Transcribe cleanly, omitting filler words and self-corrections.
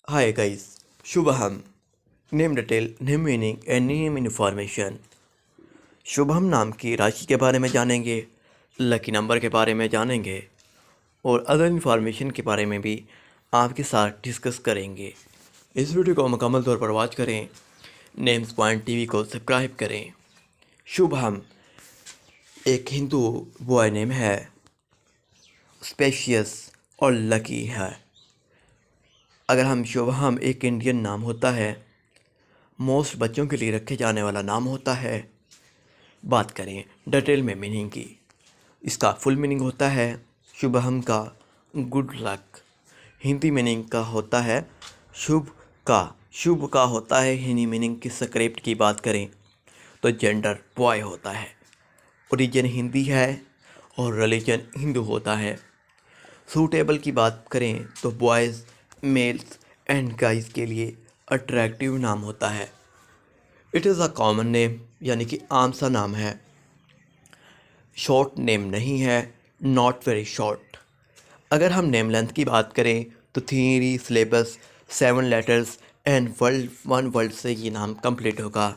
Hi guys, Shubham. Name detail, name meaning and name information. Shubham नाम की राशि के बारे में जानेंगे, लकी नंबर के बारे में जानेंगे और अदर इन्फॉर्मेशन के बारे में भी आपके साथ डिस्कस करेंगे। इस वीडियो को मुकम्मल तौर पर वॉच करें। नेम्स पॉइंट टीवी को सब्सक्राइब करें। शुभम एक हिंदू बॉय नेम है, स्पेशियस और लकी है। अगर हम शुभम एक इंडियन नाम होता है, मोस्ट बच्चों के लिए रखे जाने वाला नाम होता है। बात करें डिटेल में मीनिंग की, इसका फुल मीनिंग होता है शुभम का गुड लक। हिंदी मीनिंग का होता है शुभ का होता है हिंदी मीनिंग की। स्क्रिप्ट की बात करें तो जेंडर बॉय होता है, ओरिजिन हिंदी है और रिलीजन हिंदू होता है। सूटेबल की बात करें तो बॉयज़, मेल्स एंड गाइज के लिए अट्रैक्टिव नाम होता है। It is a common name, यानी कि आम सा नाम है। शॉर्ट नेम नहीं है, नॉट वेरी शॉर्ट। अगर हम नेम लेंथ की बात करें तो 3 syllabus, 7 letters and word 1 word से ये नाम कंप्लीट होगा।